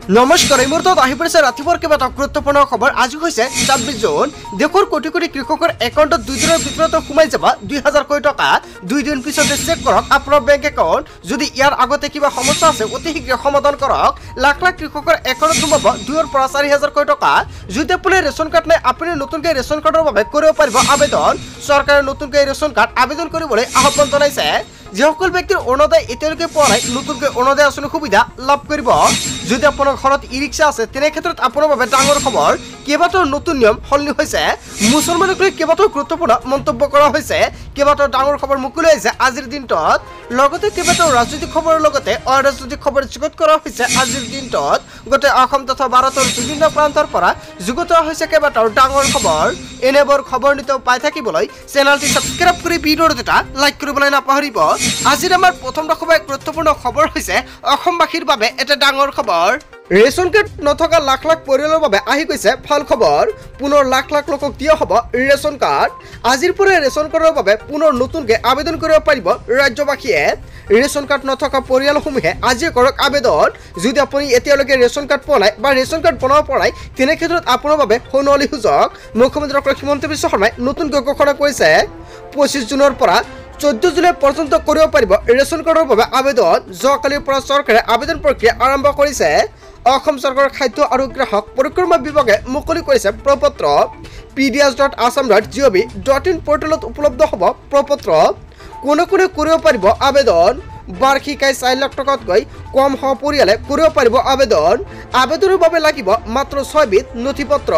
নমস্কাৰ এই মুহূৰ্তত আহি পৰিছে ৰাতিপুৱাৰ কেইবাটাও গুৰুত্বপূৰ্ণ খবৰ। আজি হৈছে ২৬ জুন। দেশৰ কোটি কোটি কৃষকৰ একাউণ্টত 2 দিনৰ ভিতৰতে সোমাই যাব ২০০০ কোটি টকা। 2 দিন পিছতে চেক কৰক আপোনাৰ বেংক একাউণ্ট। যদি ইয়াৰ আগতে কিবা সমস্যা আছে অতি শীঘ্ৰে সমাধান কৰক। লাখ লাখ কৃষকৰ একাউণ্টত সোমাব 2ৰ পৰা ৪০০০ কোটি টকা। যদি আপোনাৰ ৰেচন কাৰ্ড নাই আপুনি নতুনকৈ ৰেচন কাৰ্ডৰ বাবে কৰিব পাৰিব আবেদন। চৰকাৰে নতুনকৈ ৰেচন কাৰ্ড আবেদন কৰিবলৈ আহ্বান জনাইছে। যিসকল ব্যক্তিৰ অৰুণোদয় এতিয়ালৈকে পোৱা নাই নতুনকৈ অৰুণোদয় আঁচনিৰ সুবিধা লাভ কৰিব। যদি আপোনাৰ ঘৰত ই ৰিক্সা আছে তেনে ক্ষেত্ৰত আপোনাৰ বাবে ডাঙৰ খবৰ। কেইবাটাও নতুন নিয়ম সলনি হৈছে। মুছলমানক লৈ কেইবাটাও গুৰুত্বপূৰ্ণ মন্তব্য কৰা হৈছে। কেইবাটাও ডাঙৰ খবৰ মুকলি হৈছে আজিৰ দিনটোত। লগতে কেইবাটাও ৰাজনৈতিক খবৰৰ লগতে অৰাজনৈতিক খবৰ যুগুত কৰা হৈছে আজিৰ দিনটোত। গোটেই অসম তথা ভাৰতৰ বিভিন্ন প্ৰান্তৰ পৰা যুগুত হৈছে কেইবাটাও ডাঙৰ খবৰ। এনেবোৰ খবৰ নিতৌ পাই থাকিবলৈ চেনেলটি ছাবস্ক্ৰাইব কৰি ভিডিঅ'টো এটা লাইক কৰিবলৈ নাপাহৰিব। আজিৰ আমাৰ প্ৰথম গুৰুত্বপূৰ্ণ খবৰ হৈছে অসমবাসীৰ বাবে এটা ডাঙৰ খবৰ। ৰেচন কাৰ্ড নথকা লাখ লাখ পৰিয়ালৰ বাবে আহি গৈছে ভাল খবৰ। পুনৰ লাখ লাখ লোকক দিয়া হ'ব ৰেচন কাৰ্ড। আজিৰ পৰা ৰেচন কাৰ্ডৰ বাবে পুনৰ নতুনকৈ আবেদন কৰিব পাৰিব ৰাজ্যবাসীয়ে। ৰেচন কাৰ্ড নথকা পৰিয়ালসমূহে আজিয়ে কৰক আবেদন। যদি আপুনি এতিয়ালৈকে ৰেচন কাৰ্ড পোৱা নাই বা ৰেচন কাৰ্ড বনাব পৰা নাই তেনে ক্ষেত্ৰত আপোনাৰ বাবে সোণালী সুযোগ। মুখ্যমন্ত্ৰী ডক্টৰ হিমন্ত বিশ্ব শৰ্মাই নতুনকৈ ঘোষণা কৰিছে ২৫ জুনৰ পৰা ১৪ জুলাই পৰ্যন্ত কৰিব পাৰিব ৰেচন কাৰ্ডৰ বাবে আবেদন। যোৱাকালিৰ পৰা চৰকাৰে আবেদন প্ৰক্ৰিয়া আৰম্ভ কৰিছে। অসম চৰকাৰৰ খাদ্য আৰু গ্ৰাহক পৰিক্ৰমা বিভাগে মুকলি কৰিছে প্ৰপত্ৰ। pds.assam.gov.in পৰ্টেলত উপলব্ধ হ'ব প্ৰপত্ৰ। কোনে কোনে কৰিব পাৰিব আবেদন। বাৰ্ষিক আয় ৪ লাখ টকাতকৈ কম হোৱা পৰিয়ালে কৰিব পাৰিব আবেদন। আবেদনৰ বাবে লাগিব মাত্ৰ ৬বিধ নথিপত্ৰ।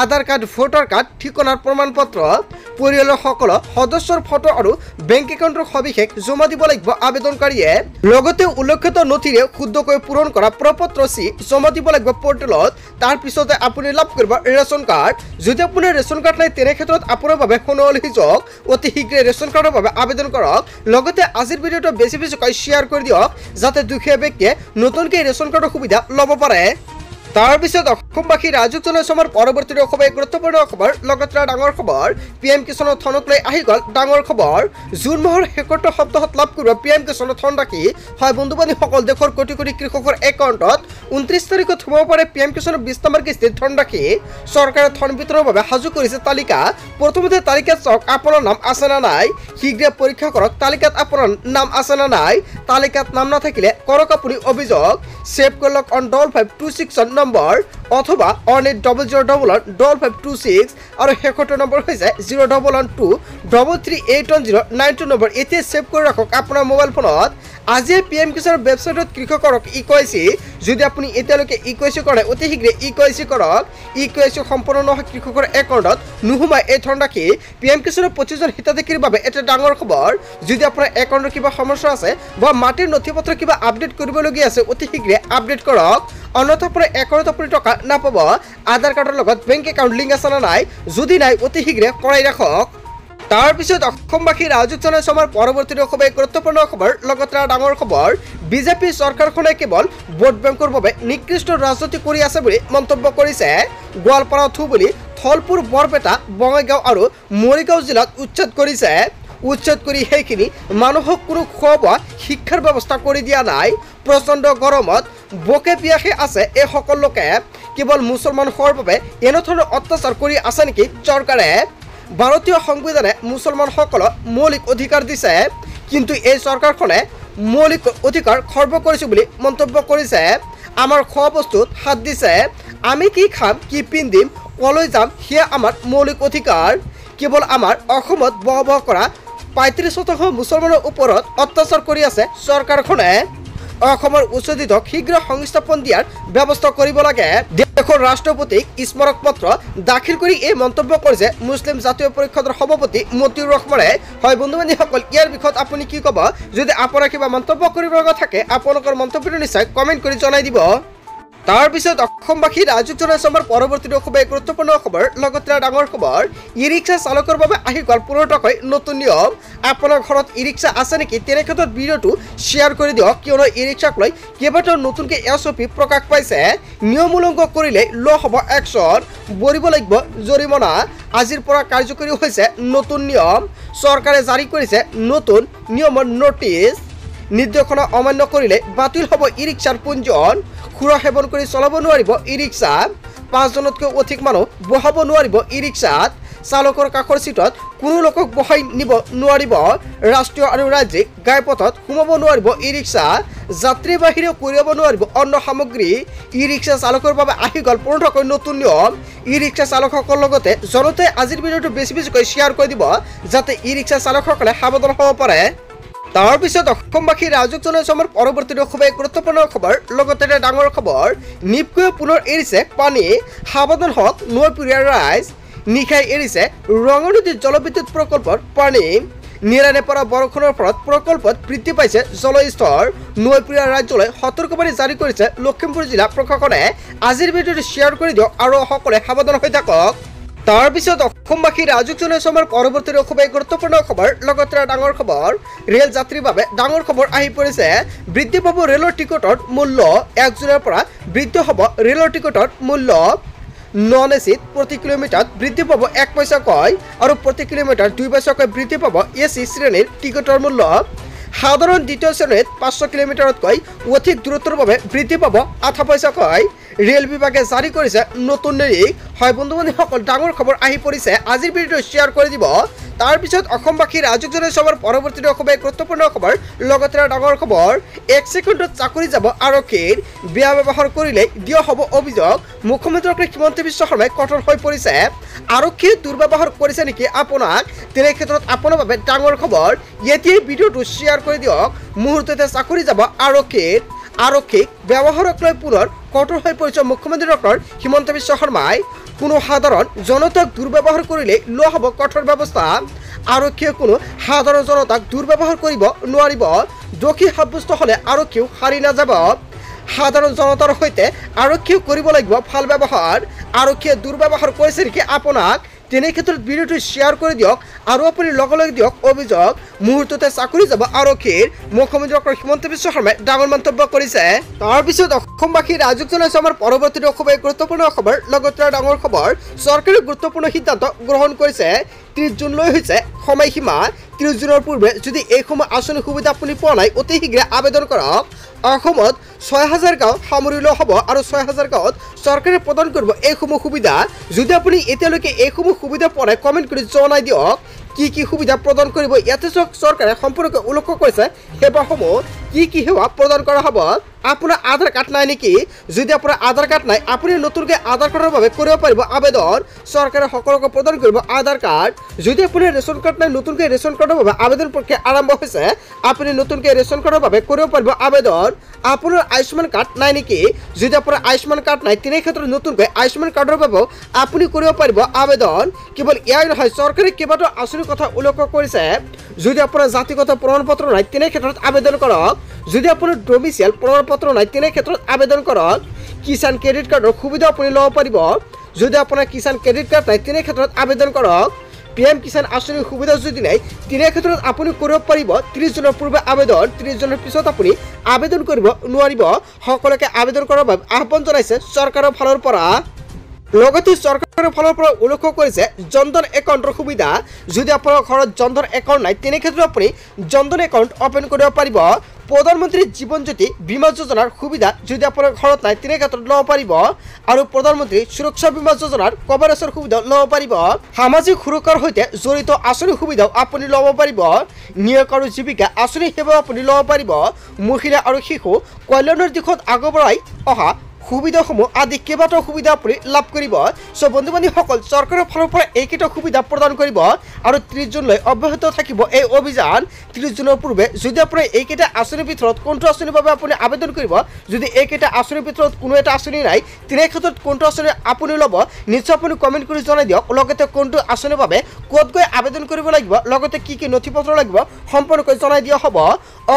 আধাৰ কাৰ্ড, ভোটাৰ কাৰ্ড, ঠিকনাৰ প্ৰমাণপত্ৰ, পৰিয়ালৰ সকলো সদস্যৰ ফটো আৰু বেংক একাউণ্টৰ সবিশেষ জমা দিব লাগিব আবেদনকাৰীয়ে। লগতে উল্লেখিত নথিৰে শুদ্ধকৈ পূৰণ কৰা প্ৰপত্ৰ চি জমা দিব লাগিব পৰ্টেলত। তাৰ পিছতে আপুনি লাভ কৰিব ৰেচন কাৰ্ড। যদি আপোনাৰ ৰেচন কাৰ্ড নাই তেনে ক্ষেত্ৰত আপোনাৰ বাবে সোণালী সুযোগ। অতি শীঘ্ৰে ৰেচন কাৰ্ডৰ বাবে আবেদন কৰক। লগতে আজিৰ ভিডিঅ'টো বেছিকৈ শ্বেয়াৰ কৰি দিয়ক যাতে দুখীয়া ব্যক্তিয়ে নতুনকৈ ৰেচন কাৰ্ডৰ সুবিধা ল'ব পাৰে। তাৰ পিছত অসমবাসী ৰাজুক জনাইছে আমাৰ পৰৱৰ্তী গুৰুত্বপূৰ্ণ খবৰ। লগতে ডাঙৰ খবৰ PM কিষাণৰ ধনক লৈ আহি গ'ল ডাঙৰ খবৰ। জুন মাহৰ শেষৰটো সপ্তাহত লাভ কৰিব PM কিষাণৰ ধন ৰাশি। হয় বন্ধু বান্ধৱীসকল, দেশৰ কোটি কোটি কৃষকৰ একাউণ্টত ২৯ তাৰিখত সোমাব পাৰে PM কিষাণৰ ২০ নম্বৰ কিস্তিৰ ধন ৰাশি। চৰকাৰে ধন বিতৰণৰ বাবে সাজু কৰিছে তালিকা। প্ৰথমতে তালিকাত চাওক আপোনাৰ নাম আছে নে নাই। শীঘ্ৰে পৰীক্ষা কৰক তালিকাত আপোনাৰ নাম আছে নে নাই। তালিকাত নাম নাথাকিলে কৰক আপুনি অভিযোগ। ছেভ কৰি লওক অন 5526 নম্বৰ অথবা অন 8000115526 আৰু শেষৰটো নম্বৰ হৈছে 01123381092 নম্বৰ। এতিয়া ছেভ কৰি ৰাখক আপোনাৰ মোবাইল ফোনত। আজিয়ে PM কিষাণৰ ৱেবছাইটত কৃষকক EKYC। যদি আপুনি এতিয়ালৈকে EKYC কৰা নাই অতি শীঘ্ৰে EKYC কৰক। EKYC সম্পূৰ্ণ নহয় কৃষকৰ একাউণ্টত নোসোমায় এই ধন ৰাশি। PM কিষাণৰ ২৫ জন হিতাধিকাৰীৰ বাবে এটা ডাঙৰ খবৰ। যদি আপোনাৰ একাউণ্টৰ কিবা সমস্যা আছে বা মাটিৰ নথিপত্ৰ কিবা আপডেট কৰিবলগীয়া আছে অতি শীঘ্ৰে আপডেট কৰক। অন্যথা আপোনাৰ একাউণ্টত আপুনি টকা নাপাব। আধাৰ কাৰ্ডৰ লগত বেংক একাউণ্ট লিংক আছে নে নাই, যদি নাই অতি শীঘ্ৰে কৰাই ৰাখক। তাৰ পিছত অসমবাসী ৰাজুক জনাইছে আমাৰ পৰৱৰ্তী গুৰুত্বপূৰ্ণ খবৰ। লগতে ডাঙৰ খবৰ বিজেপি চৰকাৰখনে কেৱল ভোট বেংকৰ বাবে নিকৃষ্ট ৰাজনীতি কৰি আছে বুলি মন্তব্য কৰিছে। গোৱালপাৰা ধুবুৰী, ধলপুৰ, বৰপেটা, বঙাইগাঁও আৰু মৰিগাঁও জিলাত উচ্ছেদ কৰিছে। উচ্ছেদ কৰি সেইখিনি মানুহক কোনো খোৱা বোৱা শিক্ষাৰ ব্যৱস্থা কৰি দিয়া নাই। প্ৰচণ্ড গৰমত ভোকে পিয়াসে আছে এই সকলো লোকে। কেৱল মুছলমান হোৱাৰ বাবে এনেধৰণৰ অত্যাচাৰ কৰি আছে নেকি চৰকাৰে। ভাৰতীয় সংবিধানে মুছলমানসকলক মৌলিক অধিকাৰ দিছে, কিন্তু এই চৰকাৰখনে মৌলিক অধিকাৰ খৰ্ব কৰিছে বুলি মন্তব্য কৰিছে। আমাৰ খোৱা বস্তুত হাত দিছে। আমি কি খাম, কি পিন্ধিম, কলৈ যাম সেয়া আমাৰ মৌলিক অধিকাৰ। কেৱল আমাৰ অসমত বসবাস কৰা ৩৫% মুছলমানৰ ওপৰত অত্যাচাৰ কৰি আছে চৰকাৰখনে। অসমৰ উচ্ছেদিতক শীঘ্ৰ সংস্থাপন দিয়াৰ ব্যৱস্থা কৰিব লাগে। দেশৰ ৰাষ্ট্ৰপতিক স্মাৰক পত্ৰ দাখিল কৰি এই মন্তব্য কৰিছে মুছলিম জাতীয় পৰিষদৰ সভাপতি মতিউৰ ৰহমানে। হয় বন্ধু বান্ধৱীসকল, ইয়াৰ বিষয়ত আপুনি কি ক'ব? যদি আপোনাৰ কিবা মন্তব্য কৰিব লগা থাকে আপোনালোকৰ মন্তব্যটো নিশ্চয় কমেণ্ট কৰি জনাই দিব। তাৰ পিছত অসমবাসী ৰাজুক জনাইছে আমাৰ পৰৱৰ্তী গুৰুত্বপূৰ্ণ খবৰ। লগতে ডাঙৰ খবৰ ই ৰিক্সা চালকৰ বাবে আহি গ'ল পুনৰকৈ নতুন নিয়ম। আপোনাৰ ঘৰত ই ৰিক্সা আছে নেকি তেনে ক্ষেত্ৰত ভিডিঅ'টো শ্বেয়াৰ কৰি দিয়ক, কিয়নো ই ৰিক্সাক লৈ কেইবাটাও নতুনকৈ SOP প্ৰকাশ পাইছে। নিয়ম উলংঘ কৰিলে লোৱা হ'ব একশ্যন, ভৰিব লাগিব জৰিমনা। আজিৰ পৰা কাৰ্যকৰী হৈছে নতুন নিয়ম। চৰকাৰে জাৰি কৰিছে নতুন নিয়মৰ নটিচ। নিৰ্দেশনা অমান্য কৰিলে বাতিল হ'ব ই ৰিক্সাৰ পঞ্জীয়ন। সুৰা সেৱন কৰি চলাব নোৱাৰিব ই ৰিক্সা 5 জনতকৈ অধিক মানুহ বহাব নোৱাৰিব ই ৰিক্সাত চালকৰ কাষৰ চিটত কোনো লোকক বহাই নিব নোৱাৰিব ৰাষ্ট্ৰীয় আৰু ৰাজ্যিক ঘাইপথত সোমাব নোৱাৰিব ই ৰিক্সা যাত্ৰী বাহিৰে কঢ়িয়াব নোৱাৰিব অন্য সামগ্ৰী ই ৰিক্সা চালকৰ বাবে আহি গ'ল পূৰ্ণকৈ নতুন নিয়ম ই ৰিক্সা চালকসকলৰ লগতে জনতাই আজিৰ ভিডিঅ'টো বেছিকৈ শ্বেয়াৰ কৰি দিব যাতে ই ৰিক্সা চালকসকলে সাৱধান হ'ব পাৰে তাৰ পিছত অসমবাসী ৰাজক জনাইছে আমাৰ পৰৱৰ্তী খুবেই গুৰুত্বপূৰ্ণ খবৰ লগতে ডাঙৰ খবৰ নিপকোৱে পুনৰ এৰিছে পানী সাৱধান হওক নৈপৰীয়া ৰাইজ নিশাই এৰিছে ৰঙানদী জলবিদ্যুৎ প্ৰকল্পৰ পানী নিৰানে পৰা বৰষুণৰ ফলত প্ৰকল্পত বৃদ্ধি পাইছে জলস্তৰ নৈপৰীয়া ৰাজ্যলৈ সতৰ্কবাণী জাৰি কৰিছে লখিমপুৰ জিলা প্ৰশাসনে আজিৰ ভিডিঅ'টো শ্বেয়াৰ কৰি দিয়ক আৰু সকলোৱে সাৱধান হৈ থাকক তাৰ পিছত অসমবাসী ৰাজক জনাইছে আমাৰ পৰৱৰ্তী খুবেই গুৰুত্বপূৰ্ণ খবৰ লগতে ডাঙৰ খবৰ ৰেল যাত্ৰীৰ বাবে ডাঙৰ খবৰ আহি পৰিছে বৃদ্ধি পাব ৰেলৰ টিকটৰ মূল্য 1 জুনৰ পৰা বৃদ্ধি হ'ব ৰেলৰ টিকটৰ মূল্য নন এচিত প্ৰতি কিলোমিটাৰত বৃদ্ধি পাব 1 পইচাকৈ আৰু প্ৰতি কিলোমিটাৰ 2 পইচাকৈ বৃদ্ধি পাব এচি শ্ৰেণীৰ টিকটৰ মূল্য সাধাৰণ দ্বিতীয় শ্ৰেণীত 500 কিলোমিটাৰতকৈ অধিক দূৰত্বৰ বাবে বৃদ্ধি পাব 8 পইচাকৈ ৰেল বিভাগে জাৰি কৰিছে নতুন নিৰিখ হয় বন্ধু-বান্ধৱীসকল ডাঙৰ খবৰ আহি পৰিছে আজিৰ ভিডিঅ'টো শ্বেয়াৰ কৰি দিব তাৰ পিছত অসমবাসী ৰাজক জনাইছে আমাৰ পৰৱৰ্তী খুবেই গুৰুত্বপূৰ্ণ খবৰ লগতে ডাঙৰ খবৰ 1 ছেকেণ্ডত চাকৰি যাব আৰক্ষীৰ বেয়া ব্যৱহাৰ কৰিলে দিয়া হ'ব অভিযোগ মুখ্যমন্ত্ৰী হিমন্ত বিশ্ব শৰ্মাই কঠোৰ হৈ পৰিছে আৰক্ষীয়ে দুৰ্ব্যৱহাৰ কৰিছে নেকি আপোনাক তেনে ক্ষেত্ৰত আপোনাৰ বাবে ডাঙৰ খবৰ এতিয়াই ভিডিঅ'টো শ্বেয়াৰ কৰি দিয়ক মুহূৰ্ততে চাকৰি যাব আৰক্ষীক ব্যৱহাৰক লৈ পুনৰ কঠোৰ হৈ পৰিছে মুখ্যমন্ত্ৰী ডক্টৰ হিমন্ত বিশ্ব শৰ্মাই কোনো সাধাৰণ জনতাক দুৰ্ব্যৱহাৰ কৰিলে লোৱা হ'ব কঠোৰ ব্যৱস্থা আৰক্ষীয়ে কোনো সাধাৰণ জনতাক দুৰ্ব্যৱহাৰ কৰিব নোৱাৰিব দোষী সাব্যস্ত হ'লে আৰক্ষীও সাৰি নাযাব সাধাৰণ জনতাৰ সৈতে আৰক্ষীয়ে কৰিব লাগিব ভাল ব্যৱহাৰ আৰক্ষীয়ে দুৰ্ব্যৱহাৰ কৰিছে নেকি আপোনাক তেনে ক্ষেত্ৰত ভিডিঅ'টো শ্বেয়াৰ কৰি দিয়ক আৰু আপুনি লগে দিয়ক অভিযোগ মুহূৰ্ততে চাকৰি যাব আৰক্ষীৰ মুখ্যমন্ত্ৰী ডক্টৰ হিমন্ত বিশ্ব শৰ্মাই ডাঙৰ মন্তব্য কৰিছে তাৰ পিছত অসমবাসী ৰাজক জনাইছে আমাৰ পৰৱৰ্তী খুবেই গুৰুত্বপূৰ্ণ খবৰ লগতে ডাঙৰ খবৰ চৰকাৰে গুৰুত্বপূৰ্ণ সিদ্ধান্ত গ্ৰহণ কৰিছে 30 জুনলৈ হৈছে সময়সীমা 30 জুনৰ পূৰ্বে যদি এই সময় আঁচনি সুবিধা আপুনি পোৱা নাই অতি শীঘ্ৰে আবেদন কৰক অসমত 6000 গাঁও সামৰি লোৱা হ'ব আৰু 6000 গাঁৱত চৰকাৰে প্ৰদান কৰিব এইসমূহ সুবিধা যদি আপুনি এতিয়ালৈকে এইসমূহ সুবিধা পোৱা নাই কমেণ্ট কৰি জনাই দিয়ক কি সুবিধা প্ৰদান কৰিব ইয়াতে চৰকাৰে সম্পূৰ্ণকৈ উল্লেখ কৰিছে সেৱাসমূহ কি সেৱা প্ৰদান কৰা হ'ব আপোনাৰ আধাৰ কাৰ্ড নাই নেকি যদি আপোনাৰ আধাৰ কাৰ্ড নাই আপুনি নতুনকৈ আধাৰ কাৰ্ডৰ বাবে কৰিব পাৰিব আবেদন চৰকাৰে সকলোকে প্ৰদান কৰিব আধাৰ কাৰ্ড যদি আপোনাৰ ৰেচন কাৰ্ড নাই নতুনকৈ ৰেচন কাৰ্ডৰ বাবে আবেদন প্ৰক্ৰিয়া আৰম্ভ হৈছে আপুনি নতুনকৈ ৰেচন কাৰ্ডৰ বাবে কৰিব পাৰিব আবেদন আপোনাৰ আয়ুষ্মান কাৰ্ড নাই নেকি যদি আপোনাৰ আয়ুষ্মান কাৰ্ড নাই তেনে ক্ষেত্ৰত নতুনকৈ আয়ুষ্মান কাৰ্ডৰ বাবে আপুনি কৰিব পাৰিব আবেদন কেৱল ইয়াই নহয় চৰকাৰে কেইবাটাও আঁচনিৰ কথা উল্লেখ কৰিছে যদি আপোনাৰ জাতিগত প্ৰমাণপত্ৰ নাই তেনে ক্ষেত্ৰত আবেদন কৰক যদি আপোনাৰ ডমিচিয়েল প্ৰমাণপত্ৰ নাই তেনে ক্ষেত্ৰত আবেদন কৰক কিষাণ ক্ৰেডিট কাৰ্ডৰ সুবিধা আপুনি ল'ব পাৰিব যদি আপোনাৰ কিষাণ ক্ৰেডিট কাৰ্ড নাই তেনে ক্ষেত্ৰত আবেদন কৰক PM কিষাণ আঁচনিৰ সুবিধা যদি নাই তেনে ক্ষেত্ৰত আপুনি কৰিব পাৰিব 30 জুনৰ পূৰ্বে আবেদন 30 জুনৰ পিছত আপুনি আবেদন কৰিব নোৱাৰিব সকলোকে আবেদন কৰাৰ বাবে আহ্বান জনাইছে চৰকাৰৰ ফালৰ পৰা লগতে চৰকাৰৰ ফালৰ পৰা উল্লেখ কৰিছে জনধন একাউণ্টৰ সুবিধা যদি আপোনাৰ ঘৰত জনধন একাউণ্ট নাই তেনে ক্ষেত্ৰত আপুনি জনধন একাউণ্ট ওপেন কৰিব পাৰিব প্ৰধানমন্ত্ৰী জীৱন জ্যোতি বীমা যোজনাৰ সুবিধা যদি আপোনাৰ ঘৰত নাই তেনে ক্ষেত্ৰত ল'ব পাৰিব আৰু প্ৰধানমন্ত্ৰী সুৰক্ষা বীমা যোজনাৰ কভাৰেজৰ সুবিধা ল'ব পাৰিব সামাজিক সুৰক্ষাৰ সৈতে জড়িত আঁচনিৰ সুবিধাও আপুনি ল'ব পাৰিব নিয়োগ আৰু জীৱিকা আঁচনি সেৱাও আপুনি ল'ব পাৰিব মহিলা আৰু শিশু কল্যাণৰ দিশত আগবঢ়াই অহা সুবিধাসমূহ আদি কেইবাটাও সুবিধা আপুনি লাভ কৰিব সো বন্ধু-বান্ধৱীসকল চৰকাৰৰ ফালৰ পৰা এইকেইটা সুবিধা প্ৰদান কৰিব আৰু 30 জুনলৈ অব্যাহত থাকিব এই অভিযান 30 জুনৰ পূৰ্বে যদি আপুনি এইকেইটা আঁচনিৰ ভিতৰত কোনটো আঁচনিৰ বাবে আপুনি আবেদন কৰিব যদি এইকেইটা আঁচনিৰ ভিতৰত কোনো এটা আঁচনি নাই তেনে ক্ষেত্ৰত কোনটো আঁচনি আপুনি ল'ব নিশ্চয় আপুনি কমেণ্ট কৰি জনাই দিয়ক লগতে কোনটো আঁচনিৰ বাবে ক'ত গৈ আবেদন কৰিব লাগিব লগতে কি নথিপত্ৰ লাগিব সম্পূৰ্ণকৈ জনাই দিয়া হ'ব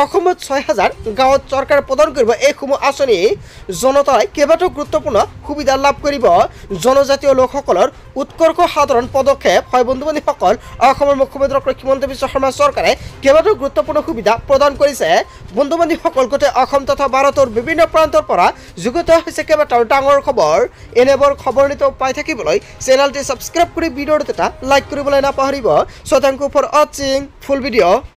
অসমত 6000 গাঁৱত চৰকাৰে প্ৰদান কৰিব এইসমূহ আঁচনি জনতাই কেইবাটাও গুৰুত্বপূৰ্ণ সুবিধা লাভ কৰিব জনজাতীয় লোকসকলৰ উৎকৰ্ষ সাধাৰণ পদক্ষেপ হয় বন্ধু-বান্ধৱীসকল অসমৰ মুখ্যমন্ত্ৰী ডক্টৰ হিমন্ত বিশ্ব শৰ্মা চৰকাৰে কেইবাটাও গুৰুত্বপূৰ্ণ সুবিধা প্ৰদান কৰিছে বন্ধু-বান্ধৱীসকল গোটেই অসম তথা ভাৰতৰ বিভিন্ন প্ৰান্তৰ পৰা যুগুত হৈছে কেইবাটাও ডাঙৰ খবৰ এনেবোৰ খবৰ নিতৌ পাই থাকিবলৈ চেনেলটি সাবস্ক্ৰাইব কৰি ভিডিঅ'টো এটা লাইক কৰিবলৈ নাপাহৰিব so thank you for watching full video'